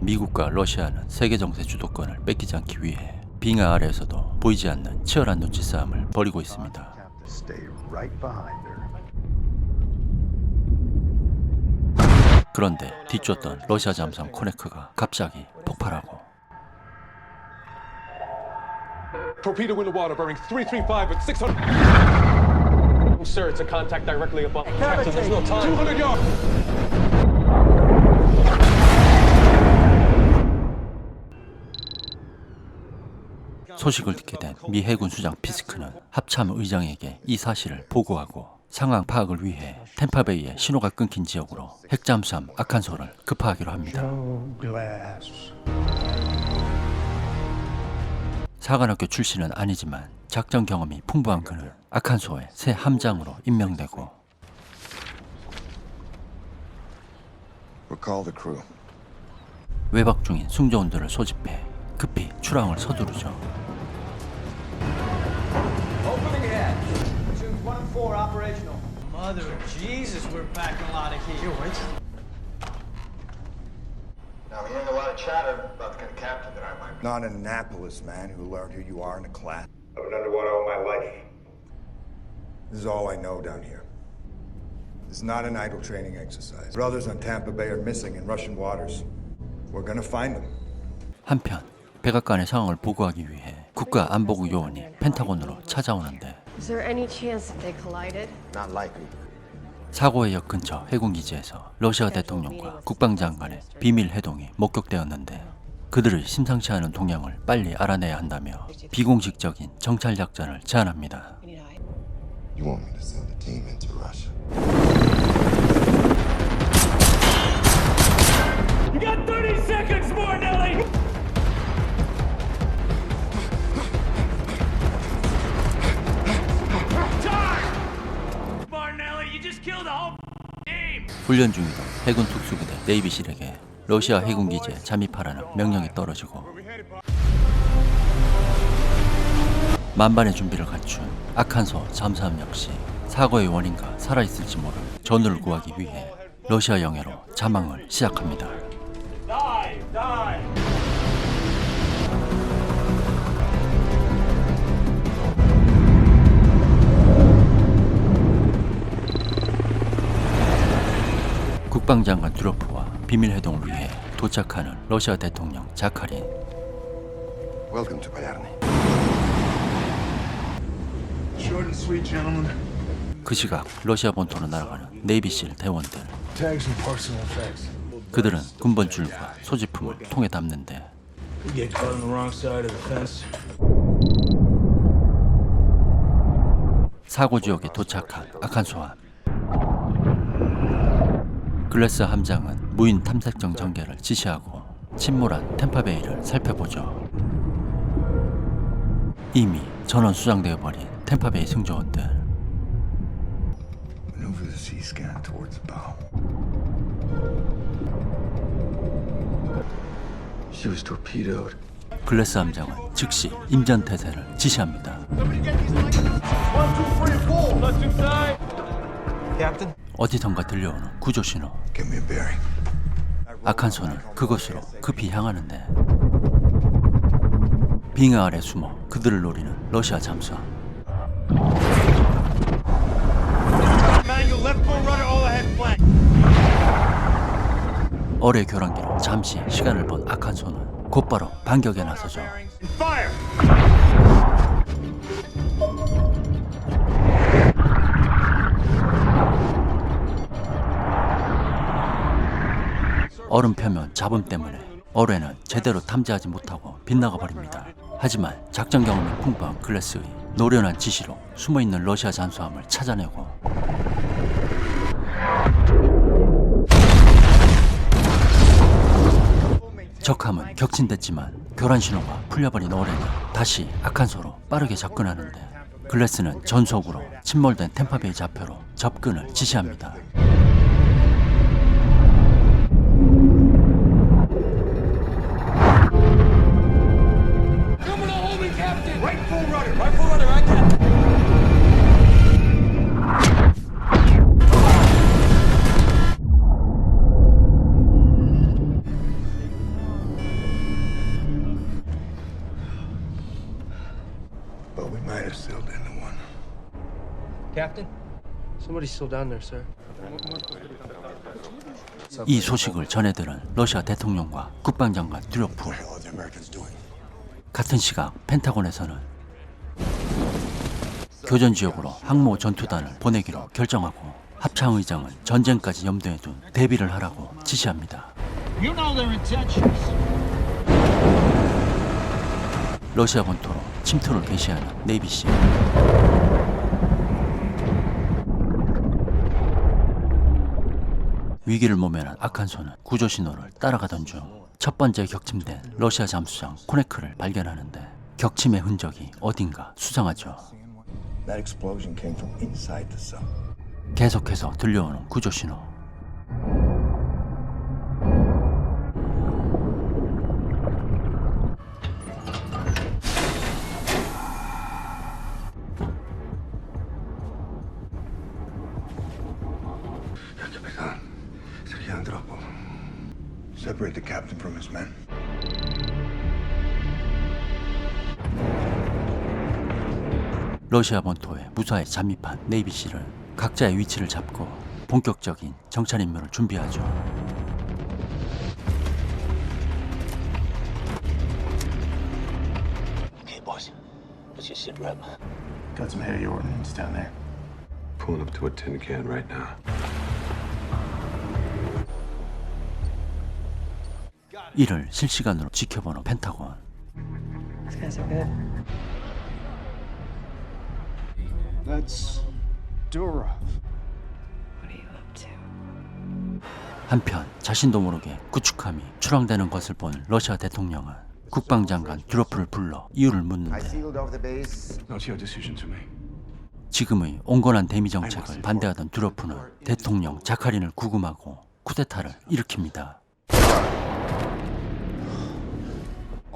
미국과 러시아는 세계 정세 주도권을 뺏기지 않기 위해 빙하 아래에서도 보이지 않는 치열한 눈치 싸움을 벌이고 있습니다. 그런데 뒤쫓던 러시아 잠수함 코네크가 갑자기 폭발하고 Torpedo in the water, bearing 335 at 600. Sir, it's a contact directly above. Captain, there's no time. 200 yards. 소식을 듣게 된 미 해군 수장 피스크는 합참 의장에게 이 사실을 보고하고 상황 파악을 위해 템파베이의 신호가 끊긴 지역으로 핵잠수함 아칸소를 급파하기로 합니다. 사관학교 출신은 아니지만 작전 경험이 풍부한 그는 아칸소의 새 함장으로 임명되고 외박 중인 승조원들을 소집해 급히 출항을 서두르죠. Opening hatch. Platoon 1 and 4 operational. Mother of Jesus, we're packing a lot of heat. Now, I'm hearing a lot of chatter about the kind of captain that I might be. Not an Annapolis man who learned who you are in a class. I've been underwater all my life. This is all I know down here. This is not an idle training exercise. Brothers on Tampa Bay are missing in Russian waters. We're gonna find them. 한편 백악관의 상황을 보고하기 위해 국가안보국 요원이 펜타곤으로 찾아오는데 Is there any chance that they collided? Not likely. 사고의 역 근처 해군기지에서 러시아 대통령과 국방장관의 비밀 회동이 목격되었는데 그들의 심상치 않은 동향을 빨리 알아내야 한다며 비공식적인 정찰 작전을 제안합니다. You want me to send a team into Russia? You got 30 seconds, Martinelli! Time! Martinelli, you just killed the whole team! 훈련 중이던 해군 특수부대 네이비실에게 러시아 해군기지에 잠입하라는 명령이 떨어지고 만반의 준비를 갖춘 아칸소 잠수함 역시 사고의 원인과 살아있을지 모를 전우를 구하기 위해 러시아 영해로 자망을 시작합니다. Dive! Dive! 국방장관 듀로프와 비밀회동을 위해 도착하는 러시아 대통령 자카린. Welcome to Bayarny. Short and sweet, gentlemen. 그 시각 러시아 본토로 날아가는 네이비실 대원들. Tags and personal effects. 그들은 군번줄과 소지품을 통에 담는데 We get caught on the wrong side of the fence. 사고 지역에 도착한 아칸소함. 글래스 함장은 무인 탐색정 전개를 지시하고 침몰한 템파베이를 살펴보죠. 이미 전원 수장되어 버린 템파베이 승조원들. Maneuver the sea scan towards the bow. She was torpedoed. 글래스 함장은 즉시 임전태세를 지시합니다. Let's inside! Captain? 어디선가 들려오는 구조 신호. Give me a bearing. 아칸소는 그곳으로 급히 향하는데 빙하 아래 숨어 그들을 노리는 러시아 잠수함. Manual left full rudder, all ahead flank. 어뢰 교란기로 잠시 시간을 번 아칸소는 곧바로 반격에 나서죠. Fire! 얼음 표면 잡음 때문에 어뢰는 제대로 탐지하지 못하고 빗나가 버립니다. 하지만 작전 경험이 풍부한 글래스의 노련한 지시로 숨어있는 러시아 잠수함을 찾아내고 적함은 격침됐지만 교란 신호가 풀려버린 어뢰는 다시 아칸소로 빠르게 접근하는데 글래스는 전속으로 침몰된 템파베이 좌표로 접근을 지시합니다. Right full rudder, right captain! Captain? Somebody's still down there, sir. 이 소식을 전해들은 러시아 대통령과 국방장관 듀로프. 같은 시각 펜타곤에서는 교전 지역으로 항모 전투단을 보내기로 결정하고 합창 의장은 전쟁까지 염두에 둔 대비를 하라고 지시합니다. 러시아 본토로 침투를 개시하는 네이비시. 위기를 모면한 아칸소는 구조 신호를 따라가던 중 첫 번째 격침된 러시아 잠수장 코네크를 발견하는데 격침의 흔적이 어딘가 수상하죠. That explosion came from inside the sub. 계속해서 들려오는 구조 신호. Separate the captain from his men. 러시아 본토에 무사히 잠입한 네이비시를 각자의 위치를 잡고 본격적인 정찰 임무를 준비하죠. Okay, boys. Let's just sit rep. Got some heavy ordnance down there. Pulling up to a tin can right now. 이를 실시간으로 지켜보는 펜타곤. These guys are good. That's Durov. What are you up to? 한편 자신도 모르게 구축함이 출항되는 것을 본 러시아 대통령은 국방장관 듀로프를 불러 이유를 묻는데 sealed over the base. Not your decision to make. 지금의 온건한 대미 정책을 반대하던 듀로프는 대통령 자카린을 구금하고 쿠데타를 일으킵니다.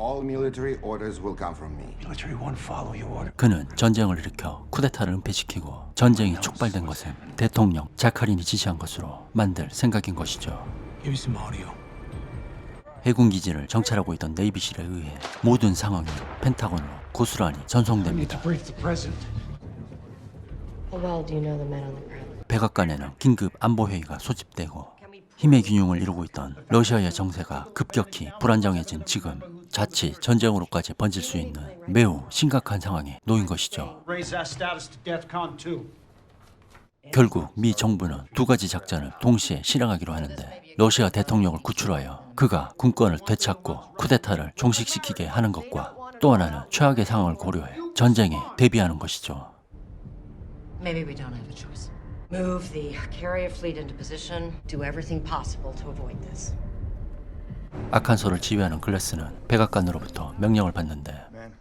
All military orders will come from me. Military won't follow your order. 그는 전쟁을 일으켜 쿠데타를 은폐시키고 전쟁이 촉발된 것은 대통령 자카린이 지시한 것으로 만들 생각인 것이죠. Give me some audio. 해군 기지를 정찰하고 있던 네이비실에 의해 모든 상황이 펜타곤으로 고스란히 전송됩니다. Brief the president. How well do you know the men on the ground? 백악관에는 긴급 안보회의가 소집되고 힘의 균형을 이루고 있던 러시아의 정세가 급격히 불안정해진 지금 자칫 전쟁으로까지 번질 수 있는 매우 심각한 상황에 놓인 것이죠. Raise that status to DEFCON 2. 결국 미 정부는 두 가지 작전을 동시에 실행하기로 하는데 러시아 대통령을 구출하여 그가 군권을 되찾고 쿠데타를 종식시키게 하는 것과 또 하나는 최악의 상황을 고려해 전쟁에 대비하는 것이죠. Maybe we don't have a choice. Move the carrier fleet into position. Do everything possible to avoid this. 아칸소를 지휘하는 글래스는 백악관으로부터 명령을 받는데 Man,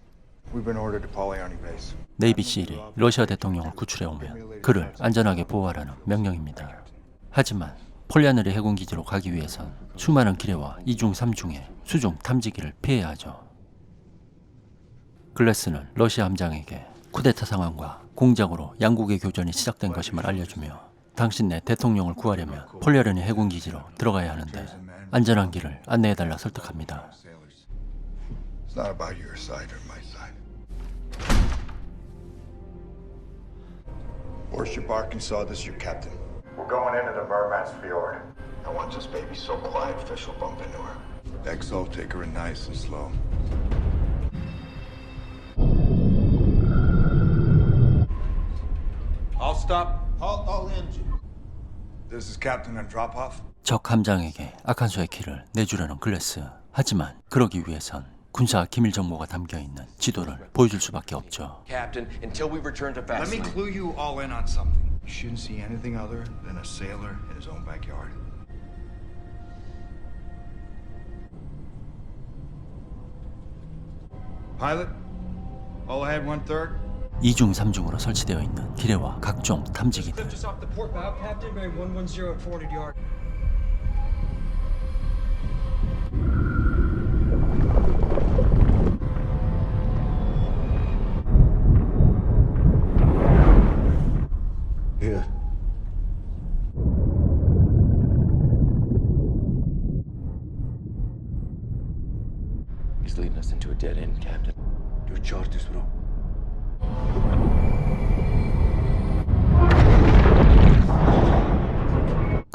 we've been ordered to Polyarny base. 네이비실이 러시아 대통령을 구출해 오면 그를 안전하게 보호하라는 명령입니다. 하지만 폴리아느리 해군기지로 가기 위해선 수많은 기뢰와 이중 삼중의 수중 탐지기를 피해야 하죠. 글래스는 러시아 함장에게 쿠데타 상황과 공작으로 양국의 교전이 시작된 것임을 알려주며 당신네 대통령을 구하려면 폴리아르니 해군기지로 들어가야 하는데 안전한 길을 안내해달라 설득합니다. It's not about your side or my side. Warship Arkansas, this is your captain. We're going into the Murmansk Fjord. I want this baby so quiet, fish will bump into her. Exo, take her in nice and slow. I'll stop. Halt all engine. This is Captain Andropov. 적 함장에게 아칸소의 키를 내주려는 글래스. 하지만 그러기 위해선 군사 기밀 정보가 담겨있는 지도를 보여줄 수밖에 없죠. Captain, until we return to Let me Vassal. clue you all in on something. You shouldn't see anything other than a sailor in his own backyard. Pilot, all ahead 1/3. 2중 3중으로 설치되어 있는 기뢰와 각종 탐지기들. Just off the port bow, Captain. Bearing 110 at 400 yard. Here. He's leading us into a dead end, Captain. Your charges, bro.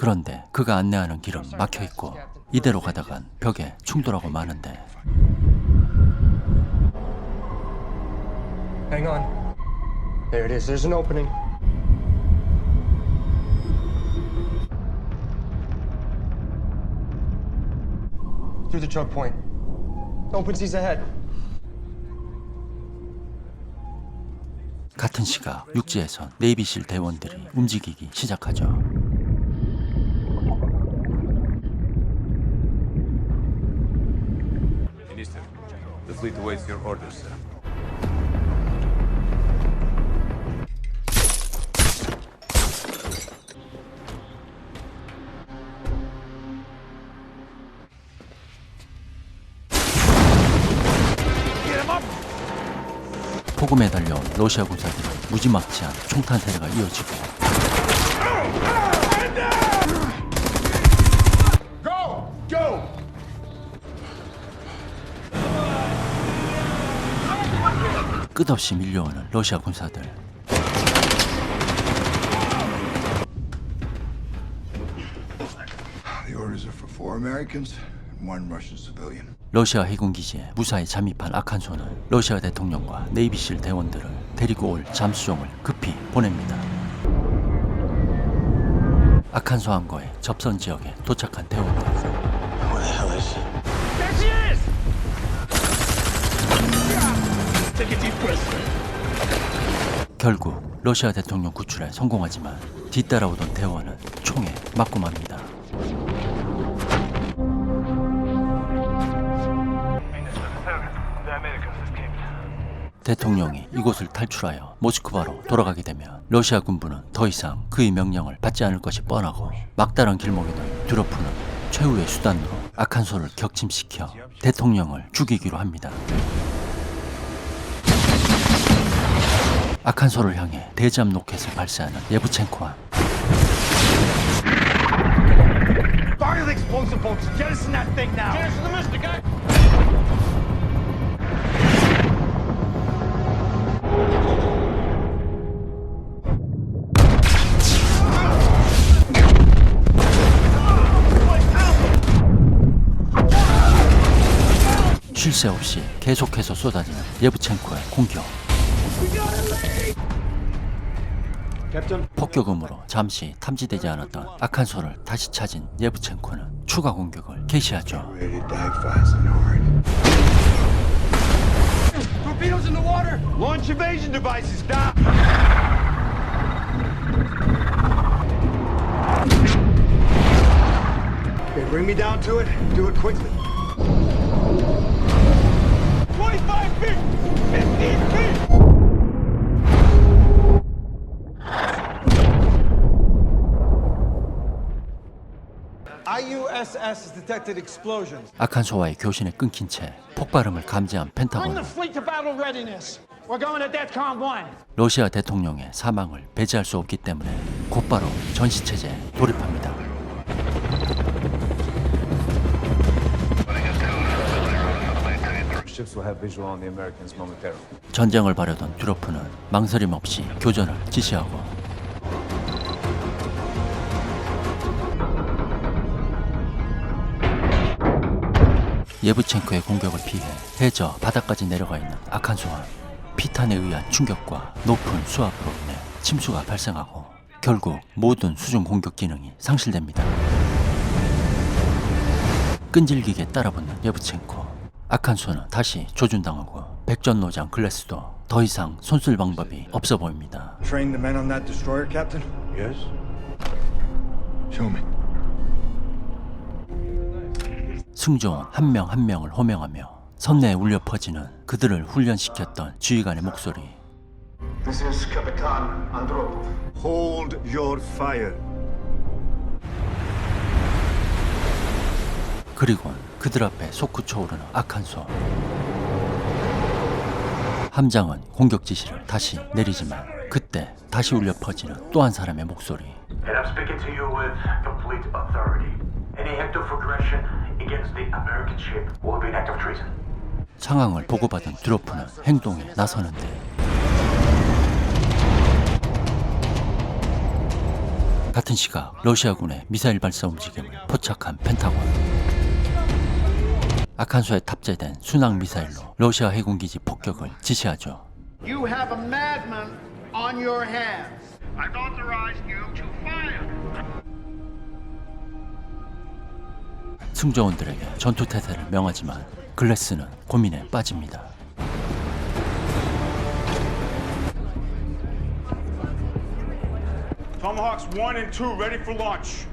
그런데 그가 안내하는 길은 막혀 있고 이대로 가다간 벽에 충돌하고 마는데 Hang on. There it is. There's an opening. Through the choke point. Open seas ahead. 같은 시각 육지에선 네이비실 대원들이 움직이기 시작하죠. Minister, the fleet awaits your orders, sir. 폭음에 달려온 러시아 군사들은 무지막지한 총탄 세례가 이어지고 끝없이 밀려오는 러시아 군사들. The orders are for 4 Americans and 1 Russian civilian. 러시아 해군기지에 무사히 잠입한 아칸소는 러시아 대통령과 네이비실 대원들을 데리고 올 잠수정을 급히 보냅니다. 아칸소 항거의 접선 지역에 도착한 대원들. Where the hell is she? There she is! Take a deep breath. 결국 러시아 대통령 구출에 성공하지만 뒤따라오던 대원은 총에 맞고 맙니다. 대통령이 이곳을 탈출하여 모스크바로 돌아가게 되면 러시아 군부는 더 이상 그의 명령을 받지 않을 것이 뻔하고 막다른 길목에는 드로프는 최후의 수단으로 아칸소를 격침시켜 대통령을 죽이기로 합니다. 아칸소를 향해 대잠 로켓을 발사하는 예부첸코와 Fire the explosive bolts. Jettison that thing now. Jettison the Mystic, guy! 쉴 새 없이 계속해서 쏟아지는 예부첸코의 공격. 폭격음으로 잠시 탐지되지 않았던 아칸소를 다시 찾은 예부첸코는 추가 공격을 개시하죠. Ready to die fast and hard. Torpedoes in the water. Launch evasion devices. Stop. Okay, bring me down to it. Do it quickly. 25 feet! 15 feet! IUSS has detected explosions. 아칸소와의 교신에 끊긴 채 폭발음을 감지한 Bring 펜타곤은 the fleet to battle readiness. We're going to DEFCON 1. 러시아 대통령의 사망을 배제할 수 없기 때문에 곧바로 전시체제에 돌입합니다. Ships will have visual on the Americans momentarily. 전쟁을 벌여던 드로프는 망설임 없이 교전을 지시하고 예부첸코의 공격을 피해 해저 바다까지 내려가 있는 아칸소와 피탄에 의한 충격과 높은 수압으로 인해 침수가 발생하고 결국 모든 수중 공격 기능이 상실됩니다. 끈질기게 따라붙는 예부첸코. 아칸소는 다시 조준당하고 백전노장 글래스도 더 이상 손쓸 방법이 없어 보입니다. Train the men on that destroyer, Captain? Yes? Show me. 승조원 한 명 한 명을 호명하며 선내에 울려 퍼지는 그들을 훈련시켰던 지휘관의 목소리. This is Kapitan Andropov. Hold your fire. 그리곤 그들 앞에 솟구쳐 오르는 아칸소. 함장은 공격 지시를 다시 내리지만 그때 다시 울려 퍼지는 또 한 사람의 목소리. And I'm speaking to you with complete authority. Any act of aggression against the American ship will be an act of treason. 상황을 보고받은 드로프는 행동에 나서는데 같은 시각 러시아군의 미사일 발사 움직임을 포착한 펜타곤. 아칸소에 탑재된 순항 미사일로 러시아 해군기지 폭격을 지시하죠. You have a madman on your hands. I've authorized you to fire. 승조원들에게 전투 태세를 명하지만 글래스는 고민에 빠집니다. Tomahawks 1 and 2 ready for launch.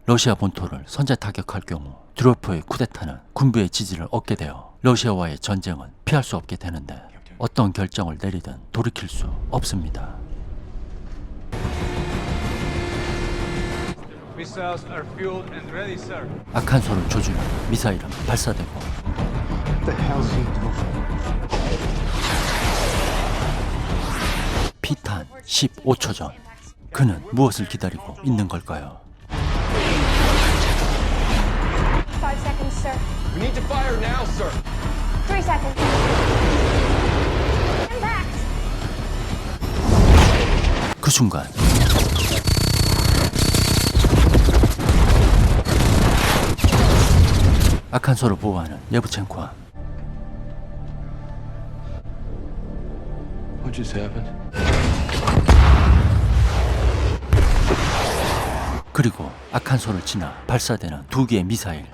러시아 본토를 선제 타격할 경우 드로프의 쿠데타는 군부의 지지를 얻게 되어 러시아와의 전쟁은 피할 수 없게 되는데 어떤 결정을 내리든 돌이킬 수 없습니다. Missiles are fueled and ready, sir. 아칸소를 조준한 미사일은 발사되고 What the hell's he doing? 피탄 15초 전 그는 무엇을 기다리고 있는 걸까요? 5 seconds, sir. We need to fire now, sir. 3 seconds. Impact! 그 순간 아칸소를 보호하는 예브첸코와 What just happened? 그리고 아칸소를 지나 발사되는 2개의 미사일.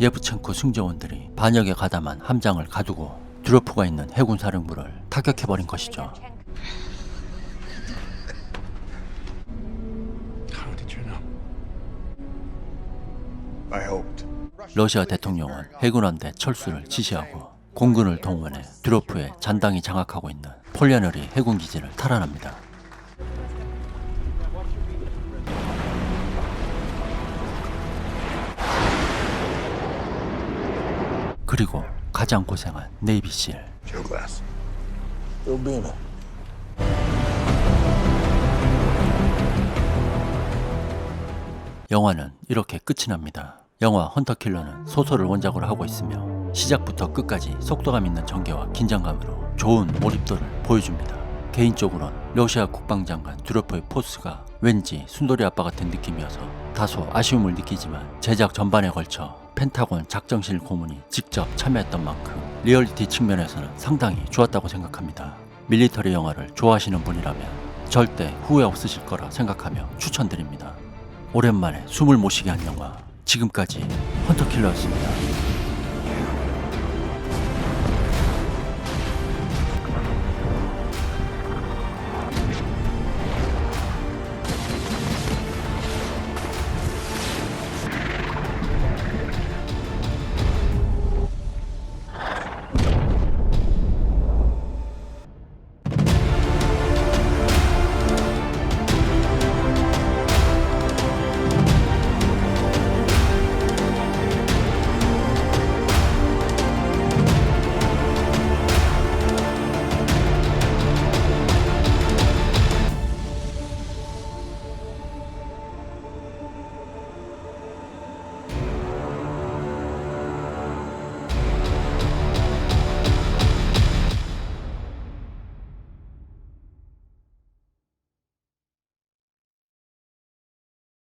예브첸코 승조원들이 반역에 가담한 함장을 가두고 드로프가 있는 해군 사령부를 타격해버린 것이죠. How did you know? I hoped. 러시아 대통령은 해군함대 철수를 지시하고 공군을 동원해 드로프에 잔당이 장악하고 있는 폴야너리 해군기지를 탈환합니다. 그리고 가장 고생한 네이비실. Joe Glass. Bill Beeman. 영화는 이렇게 끝이 납니다. 영화 헌터킬러는 소설을 원작으로 하고 있으며 시작부터 끝까지 속도감 있는 전개와 긴장감으로 좋은 몰입도를 보여줍니다. 개인적으로는 러시아 국방장관 드로프의 포스가 왠지 순돌이 아빠 같은 느낌이어서 다소 아쉬움을 느끼지만 제작 전반에 걸쳐 펜타곤 작정실 고문이 직접 참여했던 만큼 리얼리티 측면에서는 상당히 좋았다고 생각합니다. 밀리터리 영화를 좋아하시는 분이라면 절대 후회 없으실 거라 생각하며 추천드립니다. 오랜만에 숨을 못 쉬게 한 영화, 지금까지 헌터킬러였습니다.